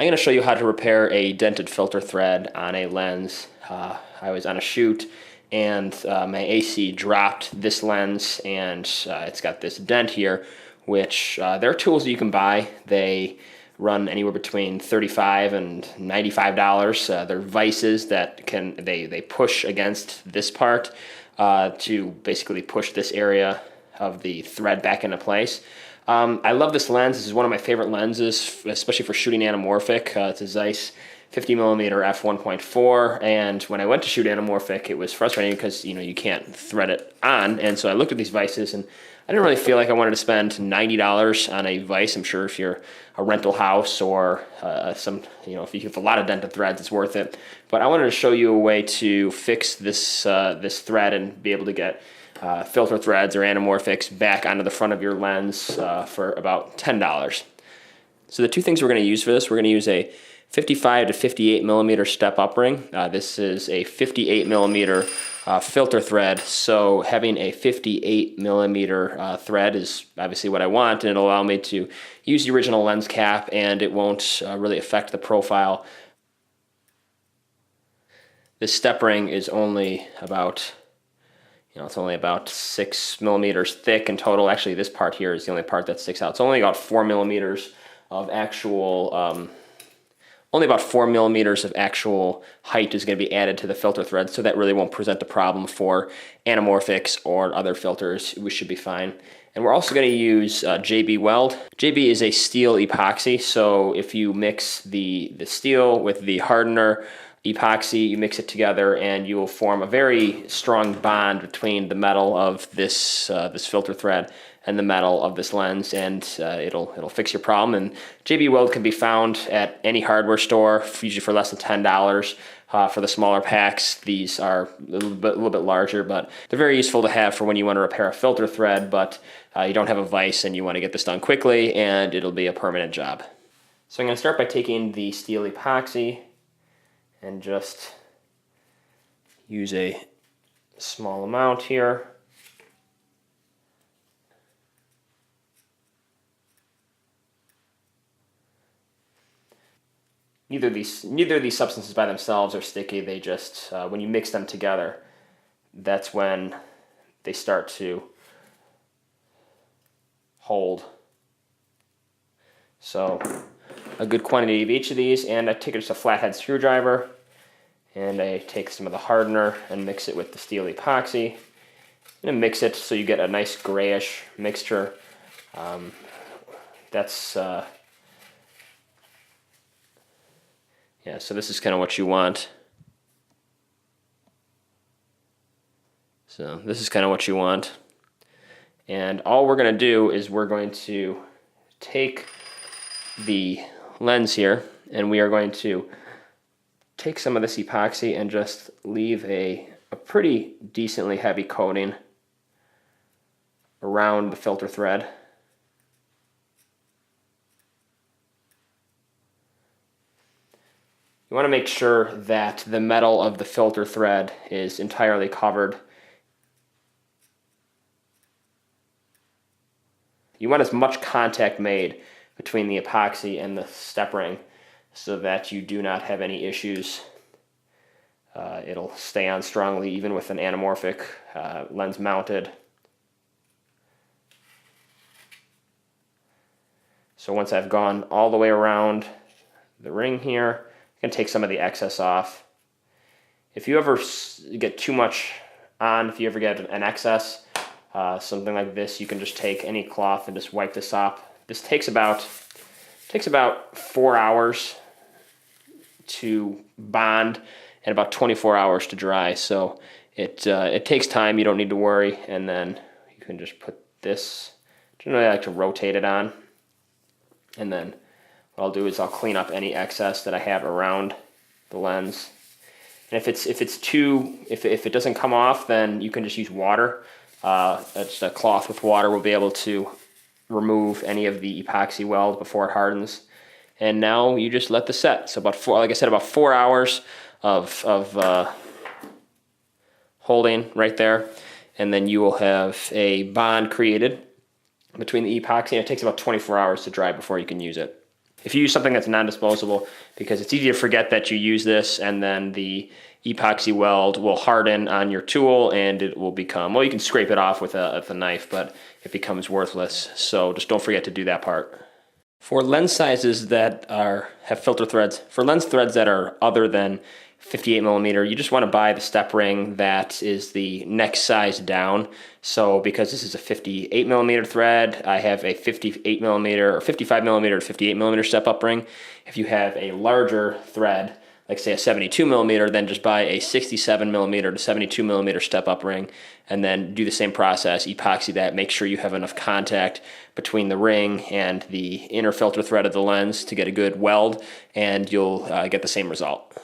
I'm going to show you how to repair a dented filter thread on a lens. I was on a shoot and my AC dropped this lens, and it's got this dent here, which there are tools that you can buy. They run anywhere between $35 and $95. They're vices that they push against this part to basically push this area of the thread back into place. I love this lens. This is one of my favorite lenses, especially for shooting anamorphic. It's a Zeiss 50mm f1.4, and when I went to shoot anamorphic, it was frustrating because you can't thread it on. And so I looked at these vices, and I didn't really feel like I wanted to spend $90 on a vise. I'm sure if you're a rental house or if you have a lot of dented threads, it's worth it. But I wanted to show you a way to fix this this thread and be able to get filter threads or anamorphics back onto the front of your lens for about $10. So the two things we're going to use for this, we're going to use a 55 to 58 millimeter step up ring. This is a 58 millimeter filter thread, so having a 58 millimeter thread is obviously what I want, and it'll allow me to use the original lens cap, and it won't really affect the profile. This step ring is only about it's only about 6 millimeters thick in total. Actually, this part here is the only part that sticks out. It's only about 4 millimeters of actual, height is going to be added to the filter thread, so that really won't present a problem for anamorphics or other filters. We should be fine. And we're also going to use JB Weld. JB is a steel epoxy, so if you mix the steel with the hardener, epoxy, you mix it together and you will form a very strong bond between the metal of this this filter thread and the metal of this lens, and it'll fix your problem. And JB Weld can be found at any hardware store, usually for less than $10. For the smaller packs, these are a little bit larger, but they're very useful to have for when you want to repair a filter thread, but you don't have a vise and you want to get this done quickly, and it'll be a permanent job. So I'm going to start by taking the steel epoxy and just use a small amount here. Neither of these substances by themselves are sticky. They just, when you mix them together, that's when they start to hold. So a good quantity of each of these, and I take just a flathead screwdriver, and I take some of the hardener and mix it with the steel epoxy. I'm going to mix it so you get a nice grayish mixture. So this is kind of what you want. So this is kind of what you want. And all we're going to do is we're going to take the lens here, and we are going to take some of this epoxy and just leave a pretty decently heavy coating around the filter thread. You want to make sure that the metal of the filter thread is entirely covered. You want as much contact made between the epoxy and the step ring so that you do not have any issues. It'll stay on strongly even with an anamorphic lens mounted. So once I've gone all the way around the ring here, I'm going to take some of the excess off. If you ever get too much on, if you ever get an excess, something like this, you can just take any cloth and just wipe this off. This takes about 4 hours to bond and about 24 hours to dry. So it takes time. You don't need to worry. And then you can just put this. Generally, I like to rotate it on. And then what I'll do is I'll clean up any excess that I have around the lens. And if it doesn't come off, then you can just use water. Just a cloth with water will be able to remove any of the epoxy weld before it hardens. And now you just let this set. So like I said, about 4 hours of holding right there, and then you will have a bond created between the epoxy, and it takes about 24 hours to dry before you can use it. if you use something that's non-disposable, because it's easy to forget that you use this, and then the epoxy weld will harden on your tool and it will become, well, you can scrape it off with a knife, but it becomes worthless. So just don't forget to do that part. For lens sizes that have filter threads, for lens threads that are other than 58 millimeter, you just want to buy the step ring that is the next size down. So because this is a 58 millimeter thread, I have a 58 millimeter or 55 millimeter to 58 millimeter step up ring. If you have a larger thread, like say a 72 millimeter, then just buy a 67 millimeter to 72 millimeter step up ring, and then do the same process, epoxy that, make sure you have enough contact between the ring and the inner filter thread of the lens to get a good weld, and you'll get the same result.